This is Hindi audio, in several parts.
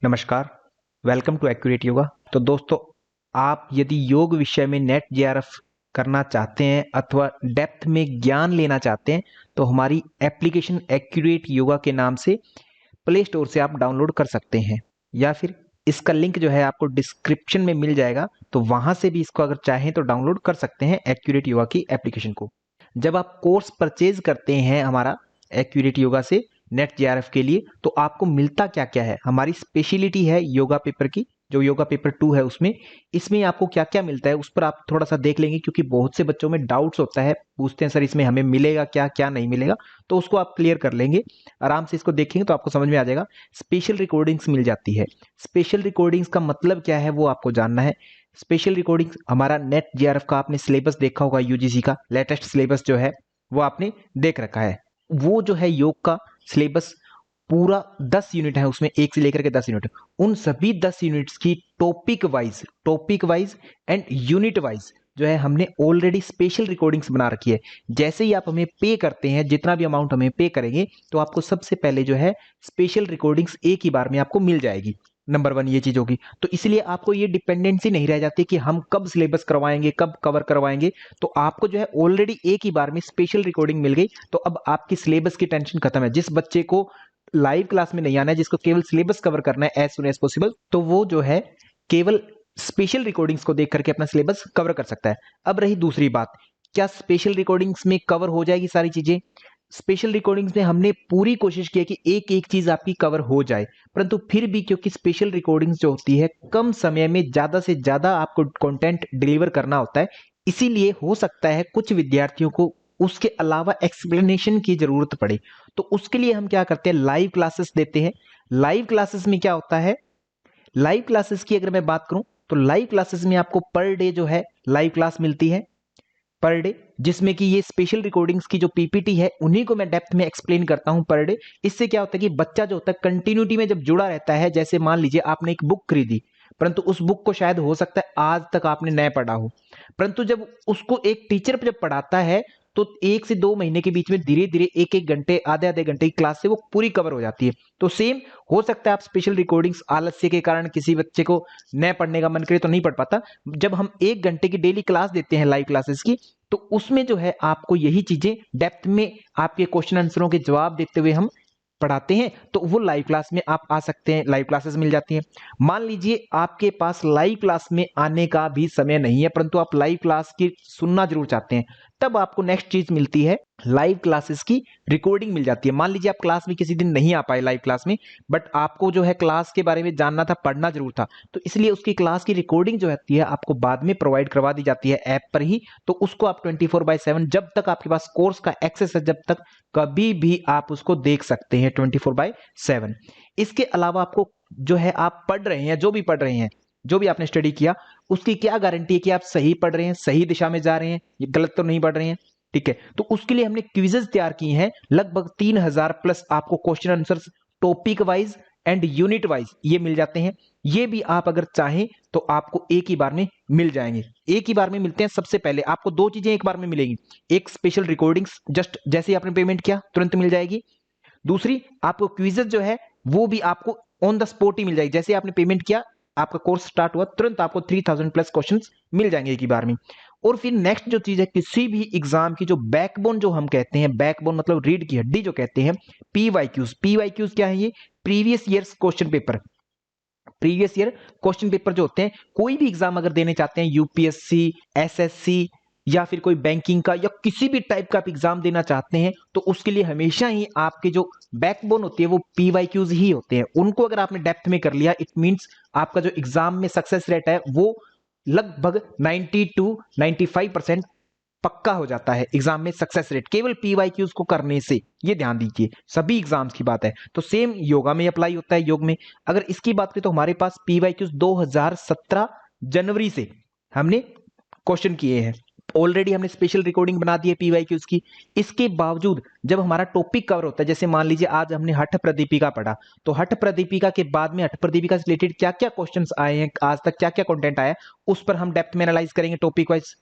नमस्कार, वेलकम टू एक्यूरेट योगा। तो दोस्तों, आप यदि योग विषय में नेट जेआरएफ करना चाहते हैं अथवा डेप्थ में ज्ञान लेना चाहते हैं तो हमारी एप्लीकेशन एक्यूरेट योगा के नाम से प्ले स्टोर से आप डाउनलोड कर सकते हैं, या फिर इसका लिंक जो है आपको डिस्क्रिप्शन में मिल जाएगा, तो वहां से भी इसको अगर चाहें तो डाउनलोड कर सकते हैं एक्यूरेट योगा की एप्लीकेशन को। जब आप कोर्स परचेज करते हैं हमारा एक्यूरेट योगा से नेट जेआरएफ के लिए, तो आपको मिलता क्या क्या है। हमारी स्पेशलिटी है योगा पेपर की, जो योगा पेपर 2 है उसमें इसमें आपको क्या क्या मिलता है उस पर आप थोड़ा सा देख लेंगे, क्योंकि बहुत से बच्चों में डाउट्स होता है, पूछते हैं सर इसमें हमें मिलेगा क्या क्या नहीं मिलेगा, तो उसको आप क्लियर कर लेंगे। आराम से इसको देखेंगे तो आपको समझ में आ जाएगा। स्पेशल रिकॉर्डिंग्स मिल जाती है। स्पेशल रिकॉर्डिंग्स का मतलब क्या है वो आपको जानना है। स्पेशल रिकॉर्डिंग्स हमारा नेट जेआरएफ का आपने सिलेबस देखा होगा, यूजीसी का लेटेस्ट सिलेबस जो है वो आपने देख रखा है। वो जो है योग का सिलेबस पूरा 10 यूनिट है, उसमें 1 से लेकर के 10 यूनिट। उन सभी 10 यूनिट्स की topic wise and unit wise जो है हमने ऑलरेडी स्पेशल रिकॉर्डिंग्स बना रखी है। जैसे ही आप हमें पे करते हैं, जितना भी अमाउंट हमें पे करेंगे, तो आपको सबसे पहले जो है स्पेशल रिकॉर्डिंग्स एक ही बार में आपको मिल जाएगी। नंबर 1 ये चीज होगी, तो इसलिए आपको ये डिपेंडेंसी नहीं रह जाती कि हम कब सिलेबस करवाएंगे, कब कवर करवाएंगे। तो आपको जो है ऑलरेडी एक ही बार में स्पेशल रिकॉर्डिंग मिल गई, तो अब आपकी सिलेबस की टेंशन खत्म है। जिस बच्चे को लाइव क्लास में नहीं आना है, जिसको केवल सिलेबस कवर करना है एज सुन एज पॉसिबल, तो वो जो है केवल स्पेशल रिकॉर्डिंग्स को देख करके अपना सिलेबस कवर कर सकता है। अब रही दूसरी बात, क्या स्पेशल रिकॉर्डिंग्स में कवर हो जाएगी सारी चीजें? स्पेशल रिकॉर्डिंग्स में हमने पूरी कोशिश की है कि एक एक चीज आपकी कवर हो जाए, परंतु फिर भी क्योंकि स्पेशल रिकॉर्डिंग्स जो होती है कम समय में ज्यादा से ज्यादा आपको कंटेंट डिलीवर करना होता है, इसीलिए हो सकता है कुछ विद्यार्थियों को उसके अलावा एक्सप्लेनेशन की जरूरत पड़े। तो उसके लिए हम क्या करते हैं, लाइव क्लासेस देते हैं। लाइव क्लासेस में क्या होता है, लाइव क्लासेस की अगर मैं बात करूं तो लाइव क्लासेस में आपको पर डे जो है लाइव क्लास मिलती है, पर डे, जिसमें कि ये स्पेशल रिकॉर्डिंग्स की जो पीपीटी है उन्हीं को मैं डेप्थ में एक्सप्लेन करता हूं पर डे। इससे क्या होता है कि बच्चा जो होता है कंटिन्यूटी में जब जुड़ा रहता है, जैसे मान लीजिए आपने एक बुक खरीदी, परंतु उस बुक को शायद हो सकता है आज तक आपने नहीं पढ़ा हो, परंतु जब उसको एक टीचर जब पढ़ाता है तो 1 से 2 महीने के बीच में धीरे धीरे एक एक घंटे आधे आधे घंटे की क्लास से वो पूरी कवर हो जाती है। तो सेम हो सकता है आप स्पेशल रिकॉर्डिंग्स आलस्य के कारण किसी बच्चे को न पढ़ने का मन करे तो नहीं पढ़ पाता। जब हम 1 घंटे की डेली क्लास देते हैं लाइव क्लासेस की, तो उसमें जो है आपको यही चीजें डेप्थ में आपके क्वेश्चन आंसरों के जवाब देते हुए हम पढ़ाते हैं। तो वो लाइव क्लास में आप आ सकते हैं, लाइव क्लासेस मिल जाती हैं। मान लीजिए आपके पास लाइव क्लास में आने का भी समय नहीं है, परंतु आप लाइव क्लास की सुनना जरूर चाहते हैं, तब आपको नेक्स्ट चीज मिलती है, लाइव क्लासेस की रिकॉर्डिंग मिल जाती है। मान लीजिए आप क्लास में किसी दिन नहीं आ पाए लाइव क्लास में, बट आपको जो है क्लास के बारे में जानना था, पढ़ना जरूर था, तो इसलिए उसकी क्लास की रिकॉर्डिंग जो होती है आपको बाद में प्रोवाइड करवा दी जाती है ऐप पर ही। तो उसको आप 24/7 जब तक आपके पास कोर्स का एक्सेस है, जब तक कभी भी आप उसको देख सकते हैं 24/7। इसके अलावा आपको जो है आप पढ़ रहे हैं, जो भी पढ़ रहे हैं, जो भी आपने स्टडी किया, उसकी क्या गारंटी है कि आप सही पढ़ रहे हैं, सही दिशा में जा रहे हैं, ये गलत तो नहीं पढ़ रहे हैं? ठीक है, तो उसके लिए हमने क्विजेज तैयार किए हैं, लगभग 3000 प्लस आपको question answer topic wise and unit wise ये मिल जाते हैं। ये भी आप अगर चाहें तो आपको एक ही बार में मिल जाएंगे। एक ही बार में मिलते हैं। सबसे पहले आपको 2 चीजें एक बार में मिलेंगी, एक स्पेशल रिकॉर्डिंग्स जस्ट जैसे ही आपने पेमेंट किया तुरंत मिल जाएगी, दूसरी आपको क्विजेज जो है वो भी आपको ऑन द स्पॉट ही मिल जाएगी। जैसे आपने पेमेंट किया, आपका कोर्स स्टार्ट हुआ, तुरंत आपको 3000 प्लस क्वेश्चंस मिल जाएंगे एक ही बार में। और फिर नेक्स्ट जो चीज है, किसी भी एग्जाम की जो बैकबोन जो हम कहते हैं, बैकबोन मतलब रीढ़ की हड्डी जो कहते हैं, पीवाईक्यूज। पीवाईक्यूज क्या है? ये previous years question paper. Previous year question paper जो होते हैं, कोई भी एग्जाम अगर देने चाहते हैं, यूपीएससी, एसएससी या फिर कोई बैंकिंग का या किसी भी टाइप का आप एग्जाम देना चाहते हैं, तो उसके लिए हमेशा ही आपके जो बैकबोन होती है वो पीवाईक्यूज ही होते हैं। उनको अगर आपने डेप्थ में कर लिया, इट मींस आपका जो एग्जाम में सक्सेस रेट है वो लगभग 90 to 95% पक्का हो जाता है। एग्जाम में सक्सेस रेट केवल पीवाईक्यूज को करने से, ये ध्यान दीजिए, सभी एग्जाम्स की बात है। तो सेम योगा में अप्लाई होता है। योग में अगर इसकी बात करें तो हमारे पास पीवाईक्यूज 2017 जनवरी से हमने क्वेश्चन किए हैं, ऑलरेडी हमने स्पेशल रिकॉर्डिंग बना दी है पीवाईक्यूज की। इसके बावजूद जब हमारा टॉपिक कवर होता है, जैसे मान लीजिए आज हमने हठ प्रदीपिका पढ़ा, तो हठ प्रदीपिका के बाद में हठ प्रदीपिका से रिलेटेड क्या क्या क्वेश्चंस आए हैं, आज तक क्या क्या कंटेंट आया है, उस पर हम डेप्थ में एनालाइज करेंगे टॉपिक वाइज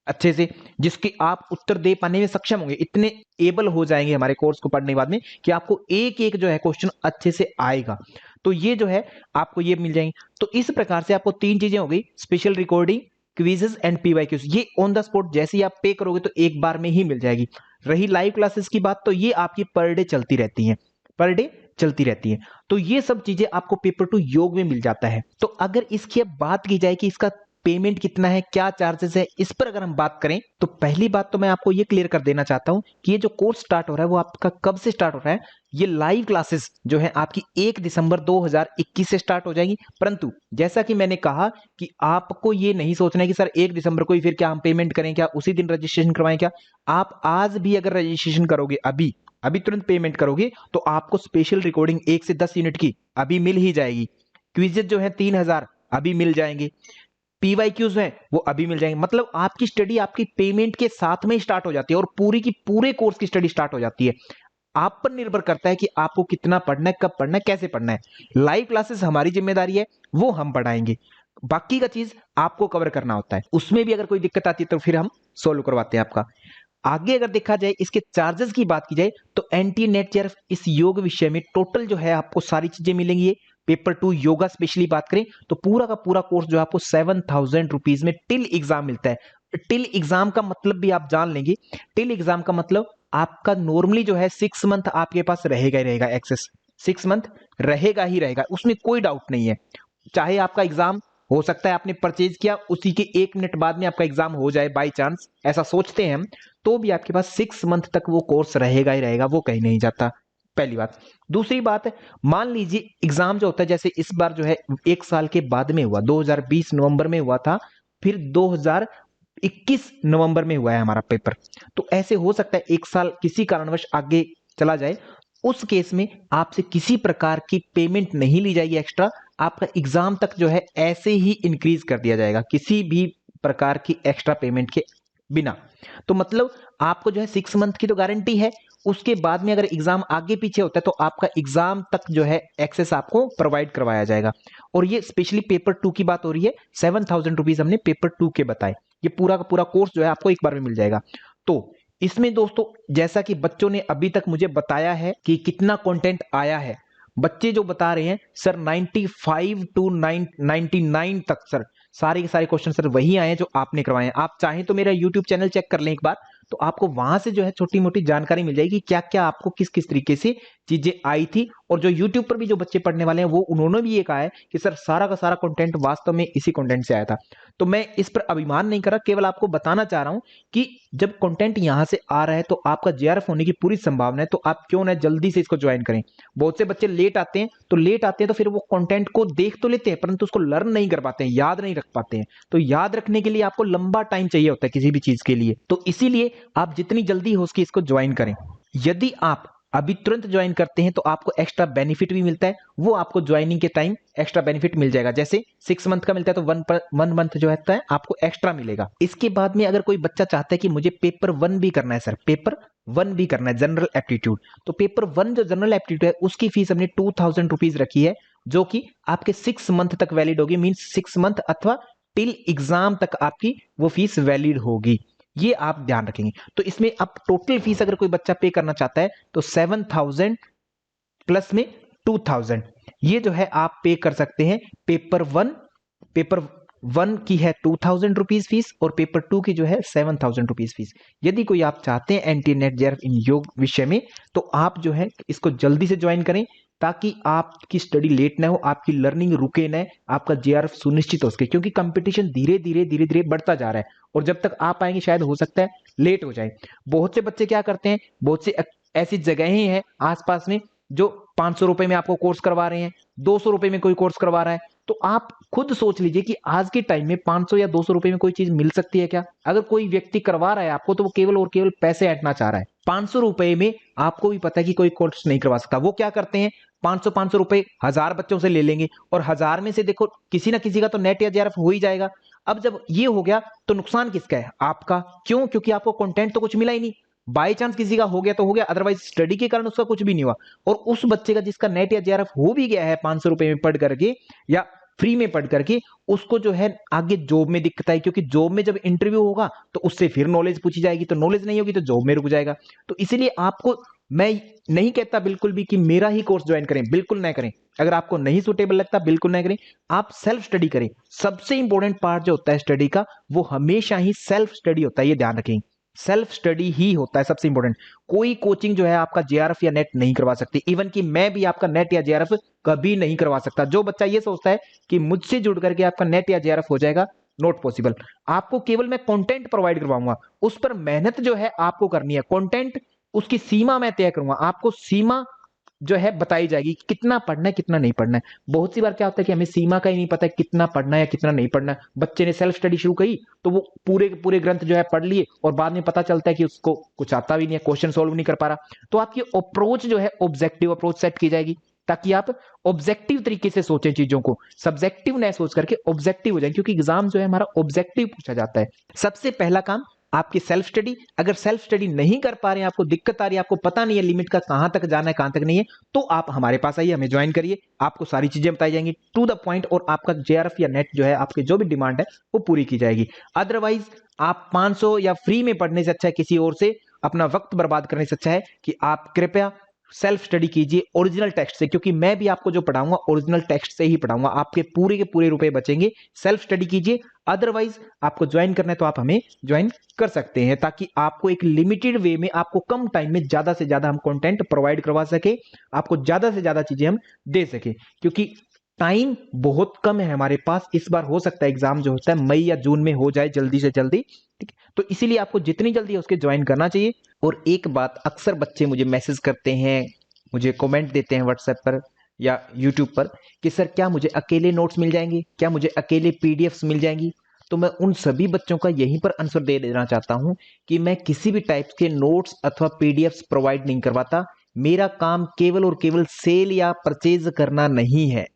अच्छे से, जिसके आप उत्तर दे पाने में सक्षम होंगे। इतने एबल हो जाएंगे हमारे कोर्स को पढ़ने के बाद में कि आपको एक एक जो है क्वेश्चन अच्छे से आएगा। तो ये जो है आपको ये मिल जाएंगे। तो इस प्रकार से आपको तीन चीजें हो गई, special recording, quizzes and PYQs, ये ऑन द स्पॉट जैसे ही आप पे करोगे तो एक बार में ही मिल जाएगी। रही लाइव क्लासेस की बात, तो ये आपकी पर डे चलती रहती हैं, पर डे चलती रहती है। तो ये सब चीजें आपको पेपर टू योग में मिल जाता है। तो अगर इसकी अब बात की जाए कि इसका पेमेंट कितना है, क्या चार्जेस है, इस पर अगर हम बात करें तो पहली बात तो मैं आपको ये क्लियर कर देना चाहता हूं कि ये जो कोर्स स्टार्ट हो रहा है वो आपका कब से स्टार्ट हो रहा है। ये लाइव क्लासेस जो है आपकी 1 दिसंबर 2021 से स्टार्ट हो जाएगी। परंतु जैसा कि मैंने कहा कि आपको ये नहीं सोचना है कि सर 1 दिसंबर को ही फिर क्या हम पेमेंट करें, क्या उसी दिन रजिस्ट्रेशन करवाएं, क्या आप आज भी अगर रजिस्ट्रेशन करोगे, अभी अभी तुरंत पेमेंट करोगे तो आपको स्पेशल रिकॉर्डिंग 1 से 10 यूनिट की अभी मिल ही जाएगी। क्विजेज जो है 3000 अभी मिल जाएंगे, पीवाईक्यूज हैं वो अभी मिल जाएंगे। मतलब आपकी स्टडी आपकी पेमेंट के साथ में स्टार्ट हो जाती है और पूरी की पूरे कोर्स की स्टडी स्टार्ट हो जाती है। आप पर निर्भर करता है कि आपको कितना पढ़ना है, कब पढ़ना है, कैसे पढ़ना है। लाइव क्लासेस हमारी जिम्मेदारी है, वो हम पढ़ाएंगे, बाकी का चीज आपको कवर करना होता है। उसमें भी अगर कोई दिक्कत आती है तो फिर हम सोल्व करवाते हैं आपका। आगे अगर देखा जाए इसके चार्जेस की बात की जाए तो एनटीए नेट जेआरएफ इस योग विषय में टोटल जो है आपको सारी चीजें मिलेंगी। ये पेपर टू योगा स्पेशली बात करें तो पूरा का पूरा कोर्स जो है आपको 7000 रुपीज में टिल एग्जाम मिलता है। टिल एग्जाम का मतलब भी आप जान लेंगे। टिल एग्जाम का मतलब आपका नॉर्मली जो है 6 मंथ आपके पास रहेगा ही रहेगा, एक्सेस 6 मंथ रहेगा ही रहेगा, उसमें कोई डाउट नहीं है। चाहे आपका एग्जाम हो सकता है आपने परचेज किया उसी के 1 मिनट बाद में आपका एग्जाम हो जाए, बाई चांस ऐसा सोचते हैं हम, तो भी आपके पास 6 मंथ तक वो कोर्स रहेगा ही रहेगा, वो कहीं नहीं जाता। पहली बात। दूसरी बात है, मान लीजिए एग्जाम जो होता है जैसे इस बार जो है 1 साल के बाद में हुआ, 2020 नवंबर में हुआ था, फिर 2021 नवंबर में हुआ है हमारा पेपर। तो ऐसे हो सकता है 1 साल किसी कारणवश आगे चला जाए, उस केस में आपसे किसी प्रकार की पेमेंट नहीं ली जाएगी एक्स्ट्रा। आपका एग्जाम तक जो है ऐसे ही इंक्रीज कर दिया जाएगा किसी भी प्रकार की एक्स्ट्रा पेमेंट के बिना। तो मतलब आपको जो है 6 मंथ की तो गारंटी है, उसके बाद में अगर एग्जाम आगे पीछे होता है तो आपका एग्जाम तक जो है एक्सेस आपको प्रोवाइड करवाया जाएगा। और ये स्पेशली पेपर टू की बात हो रही है, 7000 रुपीज हमने पेपर टू के बताए। ये पूरा का पूरा कोर्स जो है आपको एक बार में मिल जाएगा। तो इसमें दोस्तों जैसा कि बच्चों ने अभी तक मुझे बताया है कि कितना कंटेंट आया है, बच्चे जो बता रहे हैं सर 95 टू 99 तक सर सारे के सारे क्वेश्चन सर वही आए हैं जो आपने करवाए हैं। आप चाहें तो मेरा यूट्यूब चैनल चेक कर लें एक बार, तो आपको वहां से जो है छोटी मोटी जानकारी मिल जाएगी क्या क्या आपको किस किस तरीके से चीजें आई थी। और जो यूट्यूब पर भी जो बच्चे पढ़ने वाले हैं वो उन्होंने भी ये कहा है कि सर सारा का सारा कंटेंट वास्तव में इसी कंटेंट से आया था। तो मैं इस पर अभिमान नहीं कर रहा, केवल आपको बताना चाह रहा हूं कि जब कंटेंट यहां से आ रहा है तो आपका जेआरएफ होने की पूरी संभावना है, तो आप क्यों ना जल्दी से इसको ज्वाइन करें। बहुत से बच्चे लेट आते हैं तो फिर वो कंटेंट को देख तो लेते हैं परंतु उसको लर्न नहीं कर पाते हैं, याद नहीं रख पाते हैं। तो याद रखने के लिए आपको लंबा टाइम चाहिए होता है किसी भी चीज के लिए, तो इसीलिए आप जितनी जल्दी हो सके इसको ज्वाइन करें। यदि आप अभी तुरंत ज्वाइन करते हैं तो आपको एक्स्ट्रा बेनिफिट भी मिलता है, वो आपको ज्वाइनिंग के टाइम एक्स्ट्रा बेनिफिट मिल जाएगा। जैसे 6 मंथ का मिलता है तो 1 मंथ जो है आपको एक्स्ट्रा मिलेगा। इसके बाद में अगर कोई बच्चा चाहता है कि मुझे पेपर 1 भी करना है सर, पेपर 1 भी करना है जनरल एप्टीट्यूड, तो पेपर 1 जो जनरल एप्टीट्यूड है उसकी फीस हमने 2000 रुपीज रखी है, जो कि आपके 6 मंथ तक वैलिड होगी। मींस 6 मंथ अथवा टिल एग्जाम तक आपकी वो फीस वैलिड होगी, ये आप ध्यान रखेंगे। तो इसमें अब टोटल फीस अगर कोई बच्चा पे करना चाहता है तो 7000 प्लस में 2000 ये जो है आप पे कर सकते हैं। पेपर वन की है 2000 रुपीज फीस और पेपर 2 की जो है 7000 रुपीज फीस। यदि कोई आप चाहते हैं एनटीए नेट जेआरएफ इन योग विषय में तो आप जो है इसको जल्दी से ज्वाइन करें ताकि आपकी स्टडी लेट ना हो, आपकी लर्निंग रुके ना, आपका जेआरएफ सुनिश्चित हो सके, क्योंकि कंपटीशन धीरे धीरे बढ़ता जा रहा है और जब तक आप आएंगे शायद हो सकता है लेट हो जाए। बहुत से बच्चे क्या करते हैं, बहुत से ऐसी जगहें हैं आसपास में जो 500 रुपए में आपको कोर्स करवा रहे हैं, 200 रुपए में कोई कोर्स करवा रहा है। तो आप खुद सोच लीजिए कि आज के टाइम में 500 या 200 रुपए में कोई चीज मिल सकती है क्या। अगर कोई व्यक्ति करवा रहा है आपको तो वो केवल और केवल पैसे ऐंठना चाह रहा है। 500 रुपए में आपको भी पता है कि कोई कोर्स नहीं करवा सकता। वो क्या करते हैं, 500 रुपए 1000 बच्चों से ले लेंगे और 1000 में से देखो किसी ना किसी का तो नेट या जेआरएफ हो ही जाएगा। अब जब ये हो गया तो नुकसान किसका है, आपका। क्यों, क्योंकि आपको कंटेंट तो कुछ मिला ही नहीं। बाई चांस किसी का हो गया तो हो गया, अदरवाइज स्टडी के कारण उसका कुछ भी नहीं हुआ। और उस बच्चे का जिसका नेट या जेआरएफ हो भी गया है 500 रुपए में पढ़ करके या फ्री में पढ़ करके, उसको जो है आगे जॉब में दिक्कत आई, क्योंकि जॉब में जब इंटरव्यू होगा तो उससे फिर नॉलेज पूछी जाएगी, तो नॉलेज नहीं होगी तो जॉब में रुक जाएगा। तो इसीलिए आपको मैं नहीं कहता बिल्कुल भी कि मेरा ही कोर्स ज्वाइन करें, बिल्कुल ना करें। अगर आपको नहीं सुटेबल लगता बिल्कुल नहीं करें, आप सेल्फ स्टडी करें। सबसे इंपॉर्टेंट पार्ट जो होता है स्टडी का वो हमेशा ही सेल्फ स्टडी होता है, ये ध्यान रखें। सेल्फ स्टडी ही होता है सबसे इंपॉर्टेंट। कोई कोचिंग जो है आपका जेआरएफ या नेट नहीं करवा सकती। इवन कि मैं भी आपका नेट या जेआरएफ कभी नहीं करवा सकता। जो बच्चा ये सोचता है कि मुझसे जुड़ करके आपका नेट या जेआरएफ हो जाएगा, नॉट पॉसिबल। आपको केवल मैं कंटेंट प्रोवाइड करवाऊंगा, उस पर मेहनत जो है आपको करनी है। कंटेंट उसकी सीमा मैं तय करूंगा, आपको सीमा जो है बताई जाएगी कि कितना पढ़ना है कितना नहीं पढ़ना है। बहुत सी बार क्या होता है कि हमें सीमा का ही नहीं पता है कितना पढ़ना है या कितना नहीं पढ़ना है। बच्चे ने सेल्फ स्टडी शुरू की तो वो पूरे पूरे ग्रंथ जो है पढ़ लिए और बाद में पता चलता है कि उसको कुछ आता भी नहीं है, क्वेश्चन सोल्व नहीं कर पा रहा। तो आपकी अप्रोच जो है ऑब्जेक्टिव अप्रोच सेट की जाएगी ताकि आप ऑब्जेक्टिव तरीके से सोचें चीजों को, सब्जेक्टिव न सोच करके ऑब्जेक्टिव हो जाए, क्योंकि एग्जाम जो है हमारा ऑब्जेक्टिव पूछा जाता है। सबसे पहला काम आपकी सेल्फ स्टडी। अगर सेल्फ स्टडी नहीं कर पा रहे हैं, आपको दिक्कत आ रही है, आपको पता नहीं है लिमिट का कहां तक जाना है कहां तक नहीं है, तो आप हमारे पास आइए, हमें ज्वाइन करिए। आपको सारी चीजें बताई जाएंगी टू द पॉइंट और आपका जेआरएफ या नेट जो है आपके जो भी डिमांड है वो पूरी की जाएगी। अदरवाइज आप 500 या फ्री में पढ़ने से अच्छा है किसी और से अपना वक्त बर्बाद करने से अच्छा है कि आप कृपया सेल्फ स्टडी कीजिए ओरिजिनल टेक्स्ट से, क्योंकि मैं भी आपको जो पढ़ाऊंगा ओरिजिनल टेक्स्ट से ही पढ़ाऊंगा। आपके पूरे के पूरे रुपए बचेंगे। सेल्फ स्टडी कीजिए। अदरवाइज आपको ज्वाइन करना है तो आप हमें ज्वाइन कर सकते हैं, ताकि आपको एक लिमिटेड वे में, आपको कम टाइम में ज्यादा से ज्यादा हम कंटेंट प्रोवाइड करवा सके, आपको ज्यादा से ज्यादा चीजें हम दे सके। क्योंकि टाइम बहुत कम है हमारे पास। इस बार हो सकता है एग्जाम जो होता है मई या जून में हो जाए जल्दी से जल्दी, ठीक है। तो इसीलिए आपको जितनी जल्दी है उसके ज्वाइन करना चाहिए। और एक बात, अक्सर बच्चे मुझे मैसेज करते हैं, मुझे कमेंट देते हैं व्हाट्सएप पर या यूट्यूब पर कि सर क्या मुझे अकेले नोट्स मिल जाएंगे, क्या मुझे अकेले पीडीएफ्स मिल जाएंगी। तो मैं उन सभी बच्चों का यहीं पर आंसर दे देना चाहता हूं कि मैं किसी भी टाइप के नोट्स अथवा पीडीएफ्स प्रोवाइड नहीं करवाता। मेरा काम केवल और केवल सेल या परचेज करना नहीं है,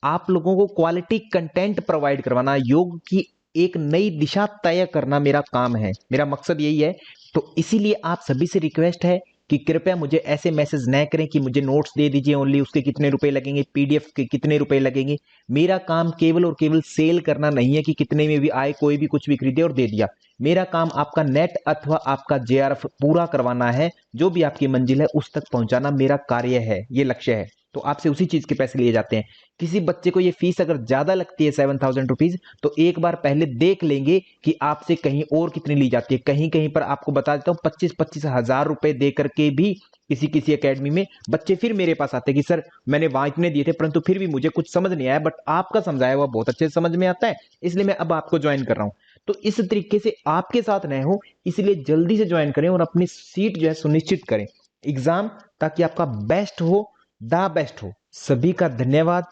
आप लोगों को क्वालिटी कंटेंट प्रोवाइड करवाना, योग की एक नई दिशा तय करना मेरा काम है, मेरा मकसद यही है। तो इसीलिए आप सभी से रिक्वेस्ट है कि कृपया मुझे ऐसे मैसेज न करें कि मुझे नोट्स दे दीजिए ओनली, उसके कितने रुपए लगेंगे, पीडीएफ के कितने रुपए लगेंगे। मेरा काम केवल और केवल सेल करना नहीं है कि कितने में भी आए कोई भी कुछ भी खरीदे और दे दिया। मेरा काम आपका नेट अथवा आपका जेआरएफ पूरा करवाना है, जो भी आपकी मंजिल है उस तक पहुंचाना मेरा कार्य है, ये लक्ष्य है। तो आपसे उसी चीज के पैसे लिए जाते हैं। किसी बच्चे को ये फीस अगर ज्यादा लगती है 7,000 रुपीज, तो एक बार पहले देख लेंगे कि आपसे कहीं और कितनी ली जाती है। कहीं कहीं पर आपको बता देता हूं 25-25 हजार रुपए दे करके भी किसी किसी एकेडमी में बच्चे फिर मेरे पास आते हैं कि सर मैंने वहां इतने दिए थे परंतु फिर भी मुझे कुछ समझ नहीं आया, बट आपका समझाया हुआ बहुत अच्छे से समझ में आता है, इसलिए मैं अब आपको ज्वाइन कर रहा हूं। तो इस तरीके से आपके साथ न हो, इसलिए जल्दी से ज्वाइन करें और अपनी सीट जो है सुनिश्चित करें एग्जाम, ताकि आपका बेस्ट हो, द बेस्ट हो। सभी का धन्यवाद।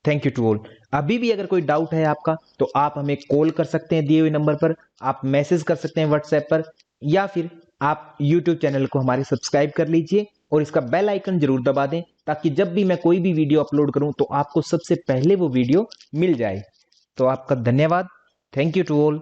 Thank you to all. अभी भी अगर कोई डाउट है आपका तो आप हमें कॉल कर सकते हैं दिए हुए नंबर पर, आप मैसेज कर सकते हैं व्हाट्सएप पर, या फिर आप यूट्यूब चैनल को हमारे सब्सक्राइब कर लीजिए और इसका बेल आइकन जरूर दबा दें, ताकि जब भी मैं कोई भी वीडियो अपलोड करूं तो आपको सबसे पहले वो वीडियो मिल जाए। तो आपका धन्यवाद। Thank you to all.